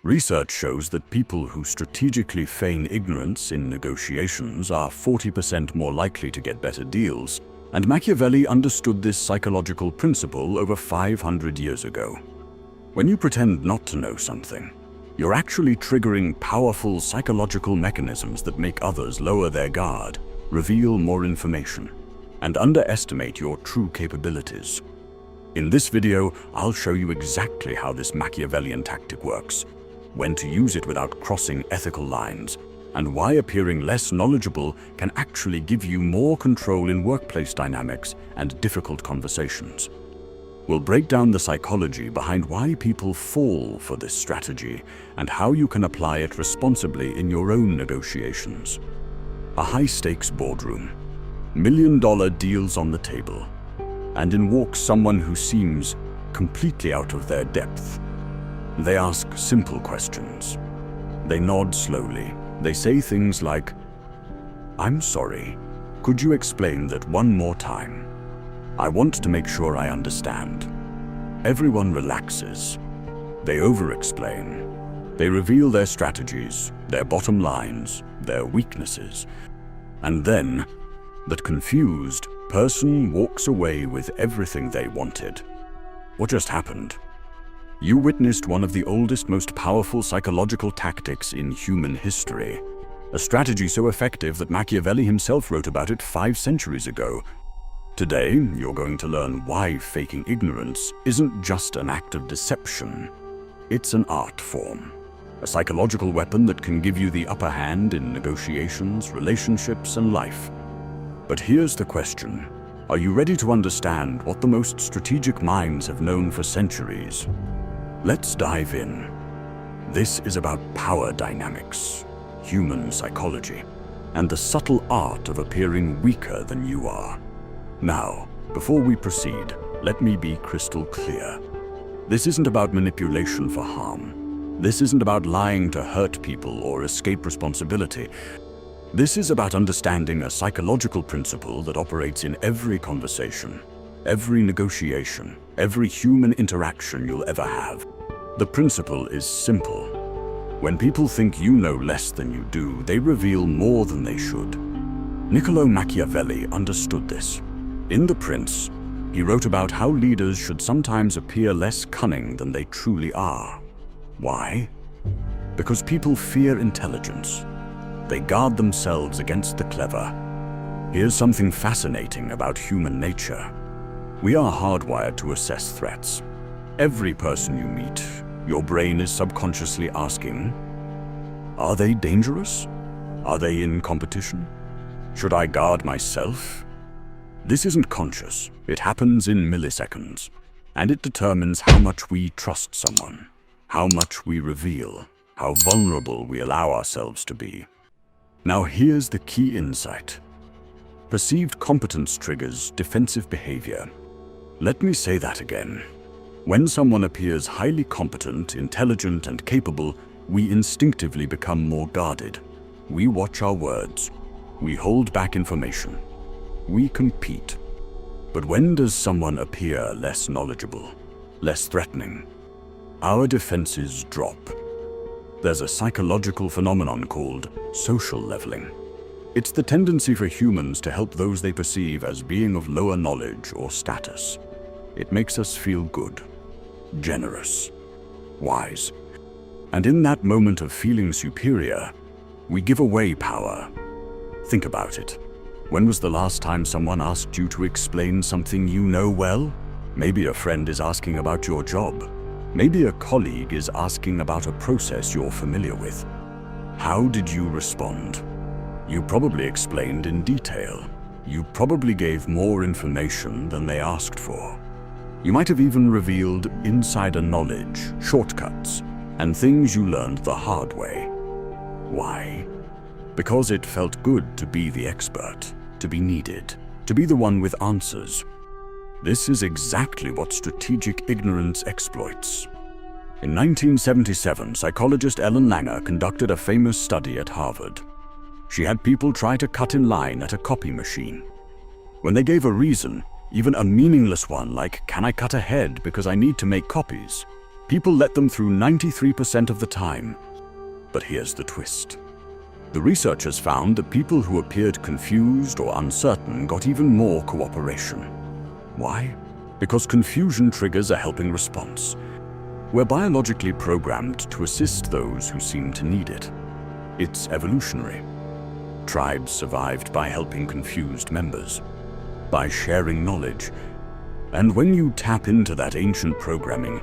Research shows that people who strategically feign ignorance in negotiations are 40% more likely to get better deals, and Machiavelli understood this psychological principle over 500 years ago. When you pretend not to know something, you're actually triggering powerful psychological mechanisms that make others lower their guard, reveal more information, and underestimate your true capabilities. In this video, I'll show you exactly how this Machiavellian tactic works, when to use it without crossing ethical lines, and why appearing less knowledgeable can actually give you more control in workplace dynamics and difficult conversations. We'll break down the psychology behind why people fall for this strategy and how you can apply it responsibly in your own negotiations. A high-stakes boardroom, million-dollar deals on the table, and in walks someone who seems completely out of their depth. They ask simple questions. They nod slowly. They say things like, "I'm sorry, could you explain that one more time? I want to make sure I understand." Everyone relaxes. They over-explain. They reveal their strategies, their bottom lines, their weaknesses. And then, that confused person walks away with everything they wanted. What just happened? You witnessed one of the oldest, most powerful psychological tactics in human history. A strategy so effective that Machiavelli himself wrote about it 5 centuries ago. Today, you're going to learn why faking ignorance isn't just an act of deception. It's an art form, a psychological weapon that can give you the upper hand in negotiations, relationships, and life. But here's the question. Are you ready to understand what the most strategic minds have known for centuries? Let's dive in. This is about power dynamics, human psychology, and the subtle art of appearing weaker than you are. Now, before we proceed, let me be crystal clear. This isn't about manipulation for harm. This isn't about lying to hurt people or escape responsibility. This is about understanding a psychological principle that operates in every conversation, every negotiation, every human interaction you'll ever have. The principle is simple. When people think you know less than you do, they reveal more than they should. Niccolo Machiavelli understood this. In The Prince, he wrote about how leaders should sometimes appear less cunning than they truly are. Why? Because people fear intelligence. They guard themselves against the clever. Here's something fascinating about human nature. We are hardwired to assess threats. Every person you meet, your brain is subconsciously asking, are they dangerous? Are they in competition? Should I guard myself? This isn't conscious. It happens in milliseconds, and it determines how much we trust someone, how much we reveal, how vulnerable we allow ourselves to be. Now here's the key insight. Perceived competence triggers defensive behavior. Let me say that again. When someone appears highly competent, intelligent, and capable, we instinctively become more guarded. We watch our words. We hold back information. We compete. But when does someone appear less knowledgeable, less threatening? Our defenses drop. There's a psychological phenomenon called social leveling. It's the tendency for humans to help those they perceive as being of lower knowledge or status. It makes us feel good, generous, wise. And in that moment of feeling superior, we give away power. Think about it. When was the last time someone asked you to explain something you know well? Maybe a friend is asking about your job. Maybe a colleague is asking about a process you're familiar with. How did you respond? You probably explained in detail. You probably gave more information than they asked for. You might have even revealed insider knowledge, shortcuts, and things you learned the hard way. Why? Because it felt good to be the expert, to be needed, to be the one with answers. This is exactly what strategic ignorance exploits. In 1977, psychologist Ellen Langer conducted a famous study at Harvard. She had people try to cut in line at a copy machine. When they gave a reason, even a meaningless one like, "Can I cut ahead because I need to make copies?" People let them through 93% of the time. But here's the twist. The researchers found that people who appeared confused or uncertain got even more cooperation. Why? Because confusion triggers a helping response. We're biologically programmed to assist those who seem to need it. It's evolutionary. Tribes survived by helping confused members, by sharing knowledge. And when you tap into that ancient programming,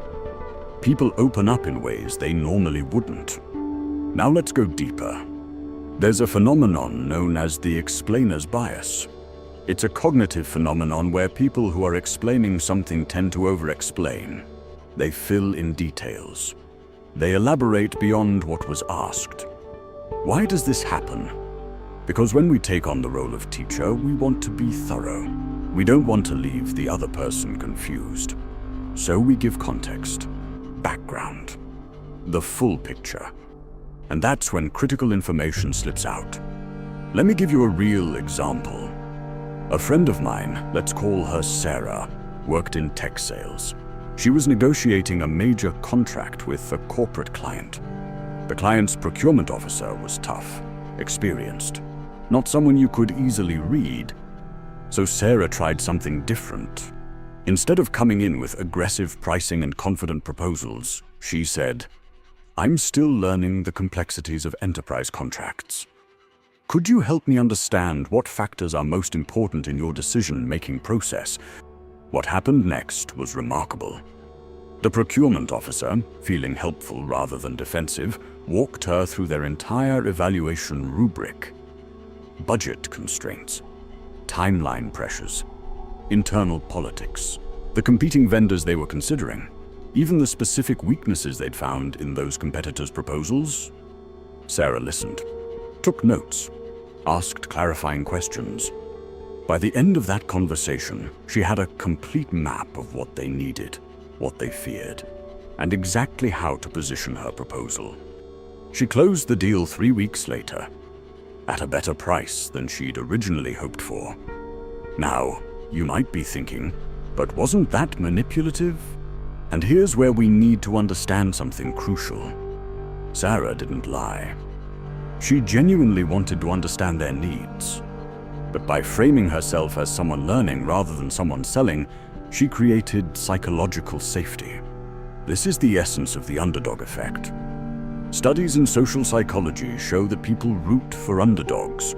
people open up in ways they normally wouldn't. Now let's go deeper. There's a phenomenon known as the explainer's bias. It's a cognitive phenomenon where people who are explaining something tend to over-explain. They fill in details. They elaborate beyond what was asked. Why does this happen? Because when we take on the role of teacher, we want to be thorough. We don't want to leave the other person confused. So we give context, background, the full picture. And that's when critical information slips out. Let me give you a real example. A friend of mine, let's call her Sarah, worked in tech sales. She was negotiating a major contract with a corporate client. The client's procurement officer was tough, experienced, not someone you could easily read. So Sarah tried something different. Instead of coming in with aggressive pricing and confident proposals, she said, "I'm still learning the complexities of enterprise contracts. Could you help me understand what factors are most important in your decision-making process?" What happened next was remarkable. The procurement officer, feeling helpful rather than defensive, walked her through their entire evaluation rubric. Budget constraints, timeline pressures, internal politics, the competing vendors they were considering, even the specific weaknesses they'd found in those competitors' proposals. Sarah listened, took notes, asked clarifying questions. By the end of that conversation, she had a complete map of what they needed, what they feared, and exactly how to position her proposal. She closed the deal 3 weeks later, at a better price than she'd originally hoped for. Now, you might be thinking, but wasn't that manipulative? And here's where we need to understand something crucial. Sarah didn't lie. She genuinely wanted to understand their needs. But by framing herself as someone learning rather than someone selling, she created psychological safety. This is the essence of the underdog effect. Studies in social psychology show that people root for underdogs.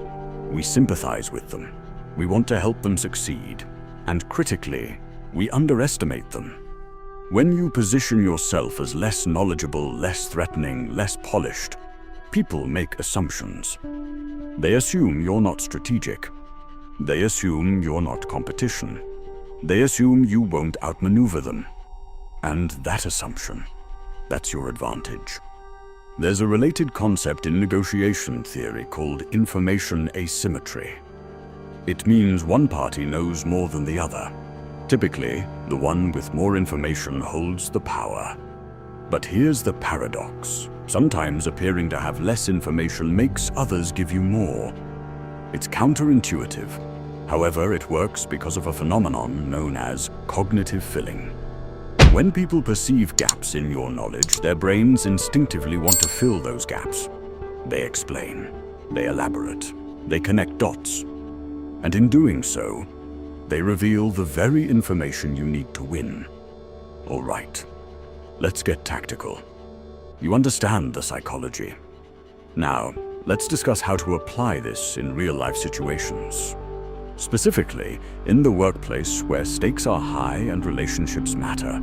We sympathize with them. We want to help them succeed. And critically, we underestimate them. When you position yourself as less knowledgeable, less threatening, less polished, people make assumptions. They assume you're not strategic. They assume you're not competition. They assume you won't outmaneuver them. And that assumption, that's your advantage. There's a related concept in negotiation theory called information asymmetry. It means one party knows more than the other. Typically, the one with more information holds the power. But here's the paradox. Sometimes appearing to have less information makes others give you more. It's counterintuitive. However, it works because of a phenomenon known as cognitive filling. When people perceive gaps in your knowledge, their brains instinctively want to fill those gaps. They explain, they elaborate, they connect dots. And in doing so, they reveal the very information you need to win. All right, let's get tactical. You understand the psychology. Now, let's discuss how to apply this in real-life situations. Specifically, in the workplace where stakes are high and relationships matter.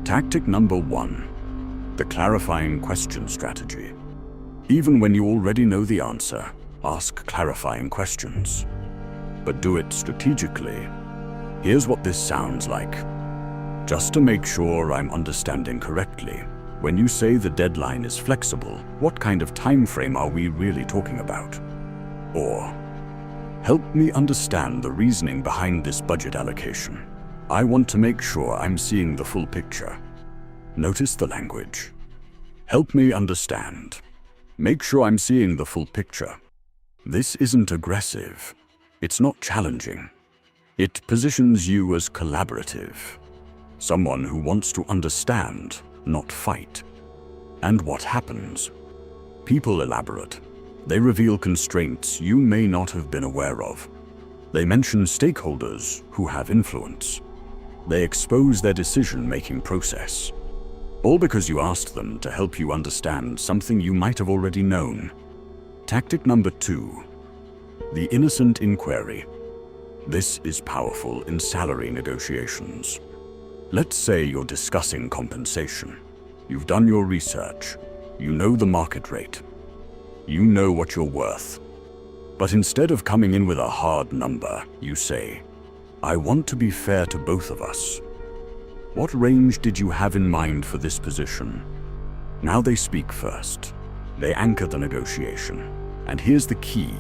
Tactic number 1, the clarifying question strategy. Even when you already know the answer, ask clarifying questions. But do it strategically. Here's what this sounds like. Just to make sure I'm understanding correctly, when you say the deadline is flexible, what kind of time frame are we really talking about? Or, help me understand the reasoning behind this budget allocation. I want to make sure I'm seeing the full picture. Notice the language. Help me understand. Make sure I'm seeing the full picture. This isn't aggressive. It's not challenging. It positions you as collaborative. Someone who wants to understand, not fight. And what happens? People elaborate. They reveal constraints you may not have been aware of. They mention stakeholders who have influence. They expose their decision-making process. All because you asked them to help you understand something you might have already known. Tactic number 2. The innocent inquiry. This is powerful in salary negotiations. Let's say you're discussing compensation. You've done your research. You know the market rate. You know what you're worth. But instead of coming in with a hard number, you say, "I want to be fair to both of us. What range did you have in mind for this position?" Now they speak first. They anchor the negotiation. And here's the key.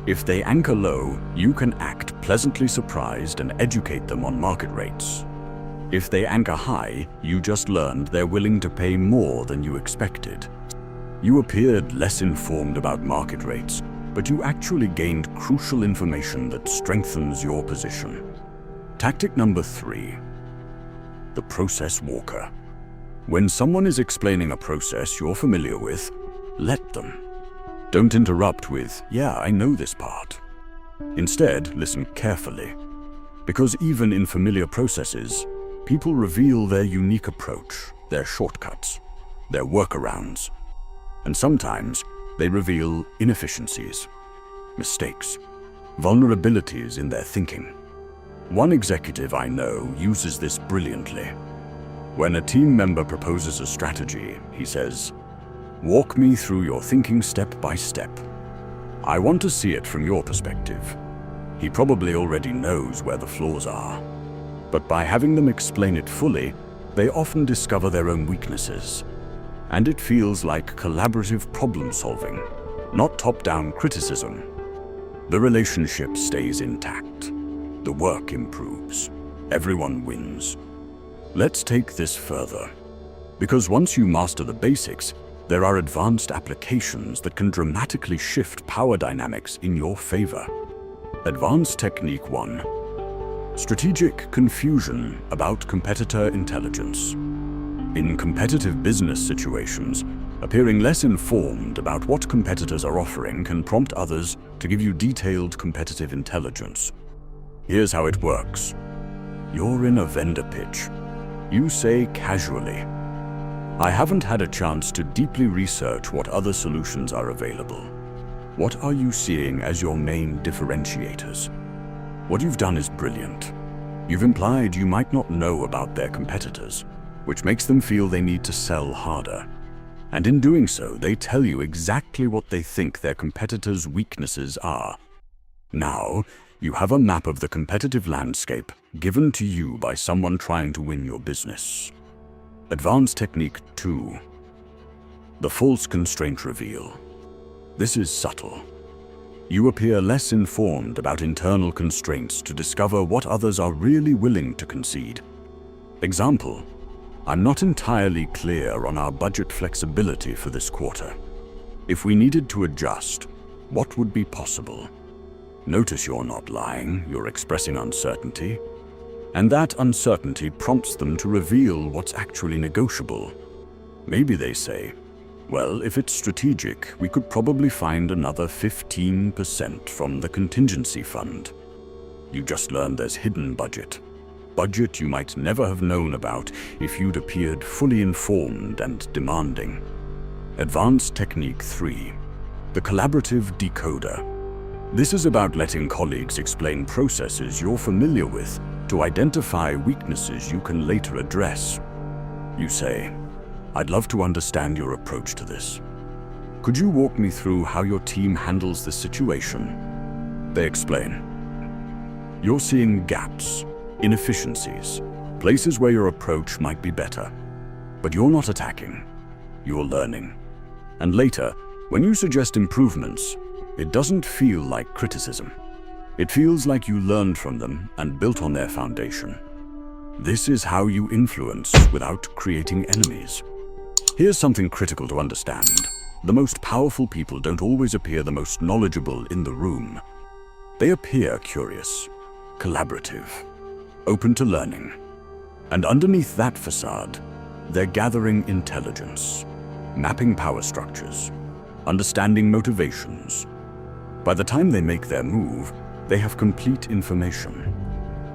If they anchor low, you can act pleasantly surprised and educate them on market rates. If they anchor high, you just learned they're willing to pay more than you expected. You appeared less informed about market rates, but you actually gained crucial information that strengthens your position. Tactic number 3. The process walker. When someone is explaining a process you're familiar with, let them. Don't interrupt with, "Yeah, I know this part." Instead, listen carefully. Because even in familiar processes, people reveal their unique approach, their shortcuts, their workarounds. And sometimes they reveal inefficiencies, mistakes, vulnerabilities in their thinking. One executive I know uses this brilliantly. When a team member proposes a strategy, he says, "Walk me through your thinking step by step. I want to see it from your perspective." He probably already knows where the flaws are. But by having them explain it fully, they often discover their own weaknesses. And it feels like collaborative problem solving, not top-down criticism. The relationship stays intact. The work improves. Everyone wins. Let's take this further. Because once you master the basics, there are advanced applications that can dramatically shift power dynamics in your favor. Advanced Technique 1. Strategic confusion about competitor intelligence. In competitive business situations, appearing less informed about what competitors are offering can prompt others to give you detailed competitive intelligence. Here's how it works. You're in a vendor pitch. You say casually, "I haven't had a chance to deeply research what other solutions are available. What are you seeing as your main differentiators?" What you've done is brilliant. You've implied you might not know about their competitors, which makes them feel they need to sell harder. And in doing so, they tell you exactly what they think their competitors' weaknesses are. Now, you have a map of the competitive landscape given to you by someone trying to win your business. Advanced Technique 2. The false constraint reveal. This is subtle. You appear less informed about internal constraints to discover what others are really willing to concede. Example, "I'm not entirely clear on our budget flexibility for this quarter. If we needed to adjust, what would be possible?" Notice you're not lying, you're expressing uncertainty. And that uncertainty prompts them to reveal what's actually negotiable. Maybe they say, "Well, if it's strategic, we could probably find another 15% from the contingency fund." You just learned there's hidden budget. Budget you might never have known about if you'd appeared fully informed and demanding. Advanced Technique 3. The collaborative decoder. This is about letting colleagues explain processes you're familiar with to identify weaknesses you can later address. You say, "I'd love to understand your approach to this. Could you walk me through how your team handles this situation?" They explain. You're seeing gaps, inefficiencies, places where your approach might be better. But you're not attacking, you're learning. And later, when you suggest improvements, it doesn't feel like criticism. It feels like you learned from them and built on their foundation. This is how you influence without creating enemies. Here's something critical to understand. The most powerful people don't always appear the most knowledgeable in the room. They appear curious, collaborative, open to learning. And underneath that facade They're gathering intelligence, mapping power structures, understanding motivations. By the time they make their move, they have complete information.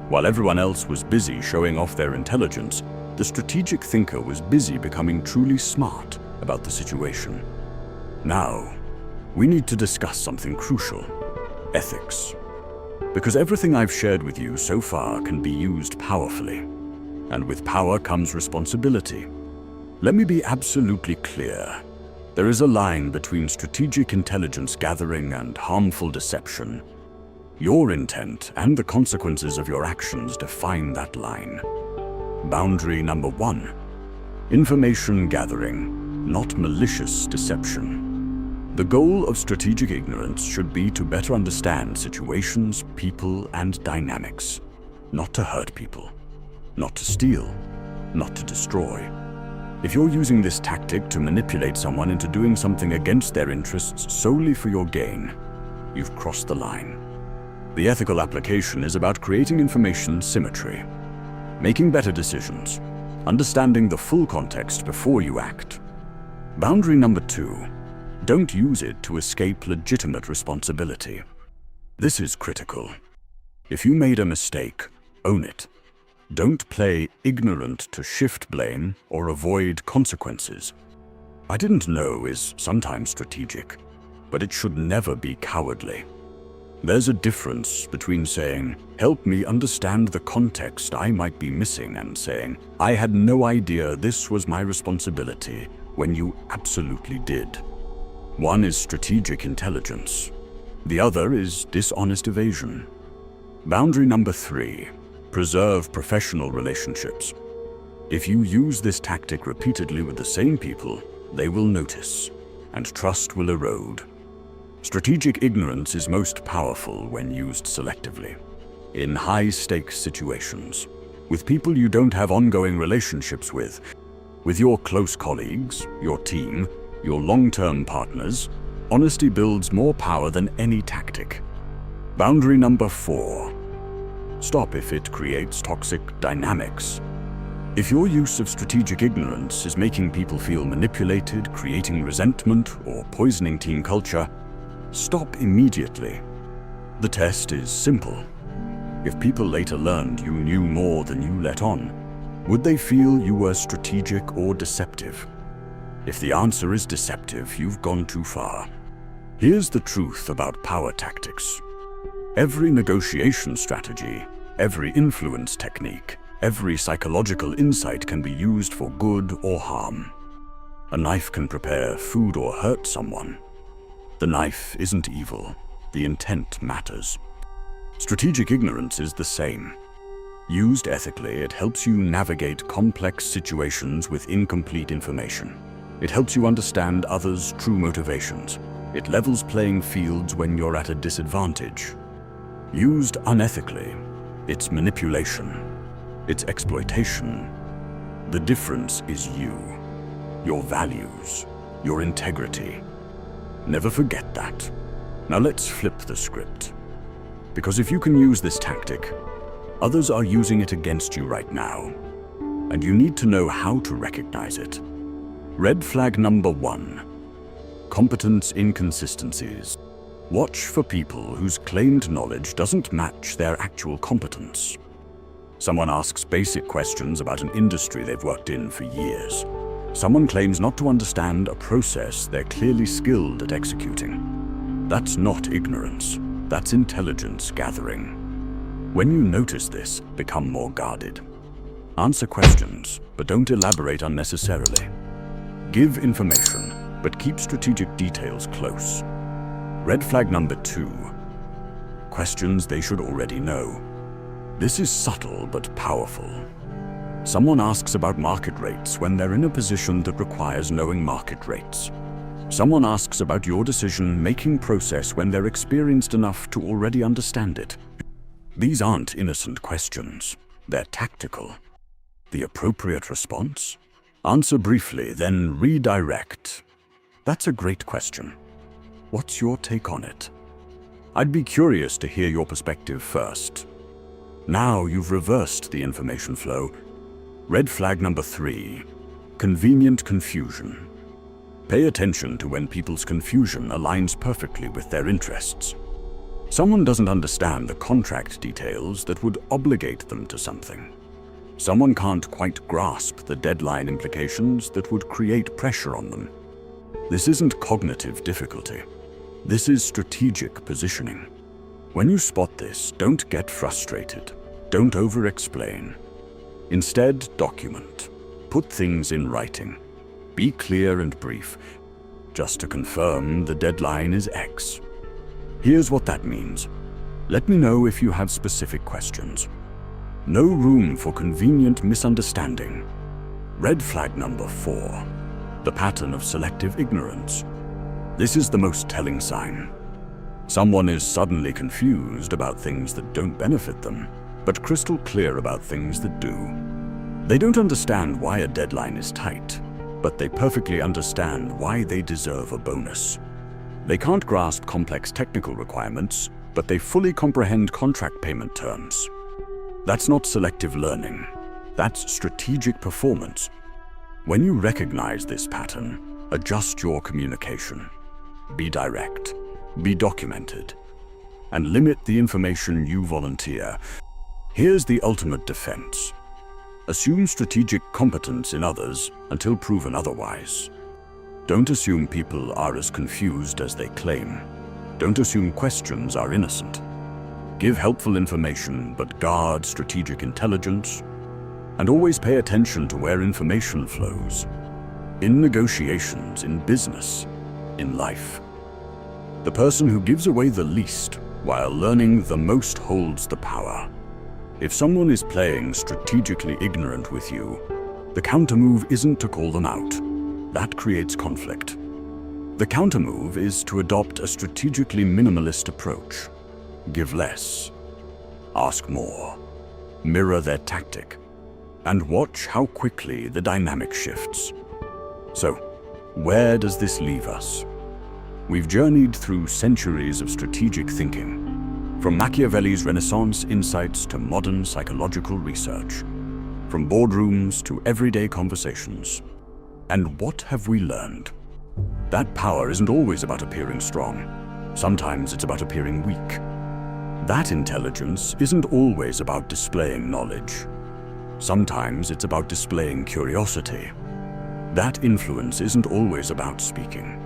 While everyone else was busy showing off their intelligence, the strategic thinker was busy becoming truly smart about the situation. Now, we need to discuss something crucial: ethics. Because everything I've shared with you so far can be used powerfully. And with power comes responsibility. Let me be absolutely clear. There is a line between strategic intelligence gathering and harmful deception. Your intent and the consequences of your actions define that line. Boundary number 1. Information gathering, not malicious deception. The goal of strategic ignorance should be to better understand situations, people, and dynamics. Not to hurt people, not to steal, not to destroy. If you're using this tactic to manipulate someone into doing something against their interests solely for your gain, you've crossed the line. The ethical application is about creating information symmetry, making better decisions, understanding the full context before you act. Boundary number 2. Don't use it to escape legitimate responsibility. This is critical. If you made a mistake, own it. Don't play ignorant to shift blame or avoid consequences. I didn't know is sometimes strategic, but it should never be cowardly. There's a difference between saying, "Help me understand the context I might be missing," and saying, "I had no idea this was my responsibility," when you absolutely did. One is strategic intelligence. The other is dishonest evasion. Boundary number 3. Preserve professional relationships. If you use this tactic repeatedly with the same people, they will notice, and trust will erode. Strategic ignorance is most powerful when used selectively, in high-stakes situations, with people you don't have ongoing relationships with your close colleagues, your team, your long-term partners. Honesty builds more power than any tactic. Boundary number 4. Stop if it creates toxic dynamics. If your use of strategic ignorance is making people feel manipulated, creating resentment, or poisoning team culture, stop immediately. The test is simple. If people later learned you knew more than you let on, would they feel you were strategic or deceptive? If the answer is deceptive, you've gone too far. Here's the truth about power tactics. Every negotiation strategy, every influence technique, every psychological insight can be used for good or harm. A knife can prepare food or hurt someone. The knife isn't evil. The intent matters. Strategic ignorance is the same. Used ethically, it helps you navigate complex situations with incomplete information. It helps you understand others' true motivations. It levels playing fields when you're at a disadvantage. Used unethically, it's manipulation. It's exploitation. The difference is you, your values, your integrity. Never forget that. Now let's flip the script. Because if you can use this tactic, others are using it against you right now. And you need to know how to recognize it. Red flag number 1. Competence inconsistencies. Watch for people whose claimed knowledge doesn't match their actual competence. Someone asks basic questions about an industry they've worked in for years. Someone claims not to understand a process they're clearly skilled at executing. That's not ignorance. That's intelligence gathering. When you notice this, become more guarded. Answer questions, but don't elaborate unnecessarily. Give information, but keep strategic details close. Red flag number 2. Questions they should already know. This is subtle but powerful. Someone asks about market rates when they're in a position that requires knowing market rates. Someone asks about your decision-making process when they're experienced enough to already understand it. These aren't innocent questions. They're tactical. The appropriate response? Answer briefly, then redirect. That's a great question. What's your take on it? I'd be curious to hear your perspective first. Now you've reversed the information flow. Red flag number 3. Convenient confusion. Pay attention to when people's confusion aligns perfectly with their interests. Someone doesn't understand the contract details that would obligate them to something. Someone can't quite grasp the deadline implications that would create pressure on them. This isn't cognitive difficulty. This is strategic positioning. When you spot this, don't get frustrated. Don't over-explain. Instead, document. Put things in writing. Be clear and brief. Just to confirm, the deadline is X. Here's what that means. Let me know if you have specific questions. No room for convenient misunderstanding. Red flag number 4. The pattern of selective ignorance. This is the most telling sign. Someone is suddenly confused about things that don't benefit them, but crystal clear about things that do. They don't understand why a deadline is tight, but they perfectly understand why they deserve a bonus. They can't grasp complex technical requirements, but they fully comprehend contract payment terms. That's not selective learning. That's strategic performance. When you recognize this pattern, adjust your communication. Be direct, be documented, and limit the information you volunteer. Here's the ultimate defense. Assume strategic competence in others until proven otherwise. Don't assume people are as confused as they claim. Don't assume questions are innocent. Give helpful information, but guard strategic intelligence. And always pay attention to where information flows. In negotiations, in business, in life. The person who gives away the least while learning the most holds the power. If someone is playing strategically ignorant with you, the countermove isn't to call them out. That creates conflict. The countermove is to adopt a strategically minimalist approach. Give less. Ask more. Mirror their tactic. And watch how quickly the dynamic shifts. So, where does this leave us? We've journeyed through centuries of strategic thinking, from Machiavelli's Renaissance insights to modern psychological research, from boardrooms to everyday conversations. And what have we learned? That power isn't always about appearing strong. Sometimes it's about appearing weak. That intelligence isn't always about displaying knowledge. Sometimes it's about displaying curiosity. That influence isn't always about speaking.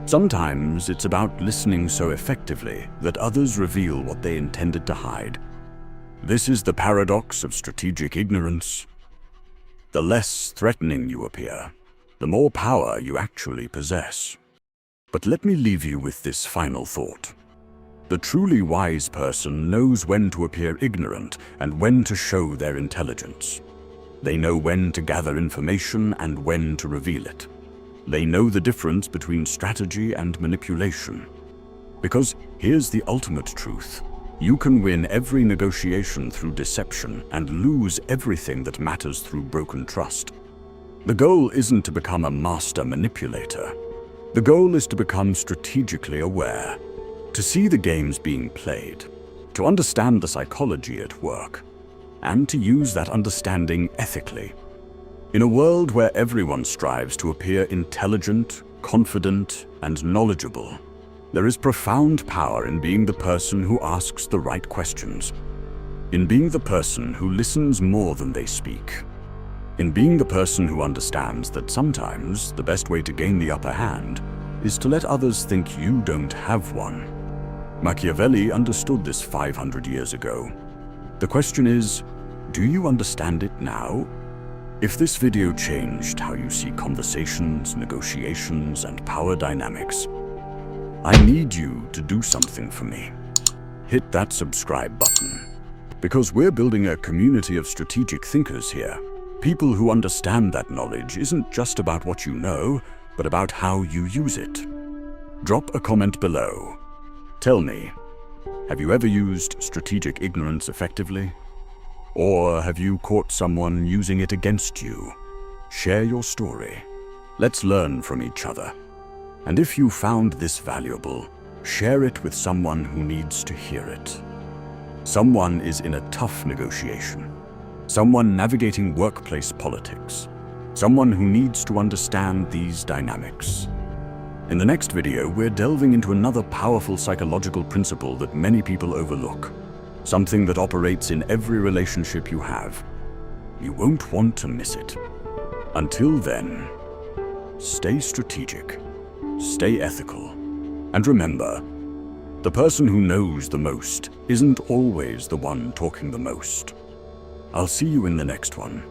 Sometimes it's about listening so effectively that others reveal what they intended to hide. This is the paradox of strategic ignorance. The less threatening you appear, the more power you actually possess. But let me leave you with this final thought. The truly wise person knows when to appear ignorant and when to show their intelligence. They know when to gather information and when to reveal it. They know the difference between strategy and manipulation. Because here's the ultimate truth. You can win every negotiation through deception and lose everything that matters through broken trust. The goal isn't to become a master manipulator. The goal is to become strategically aware, to see the games being played, to understand the psychology at work, and to use that understanding ethically. In a world where everyone strives to appear intelligent, confident, and knowledgeable, there is profound power in being the person who asks the right questions, in being the person who listens more than they speak, in being the person who understands that sometimes the best way to gain the upper hand is to let others think you don't have one. Machiavelli understood this 500 years ago. The question is, do you understand it now? If this video changed how you see conversations, negotiations, and power dynamics, I need you to do something for me. Hit that subscribe button, because we're building a community of strategic thinkers here. People who understand that knowledge isn't just about what you know, but about how you use it. Drop a comment below. Tell me, have you ever used strategic ignorance effectively? Or have you caught someone using it against you? Share your story. Let's learn from each other. And if you found this valuable, share it with someone who needs to hear it. Someone is in a tough negotiation. Someone navigating workplace politics. someone who needs to understand these dynamics. In the next video, we're delving into another powerful psychological principle that many people overlook, something that operates in every relationship you have. You won't want to miss it. Until then, stay strategic, stay ethical, and remember, the person who knows the most isn't always the one talking the most. I'll see you in the next one.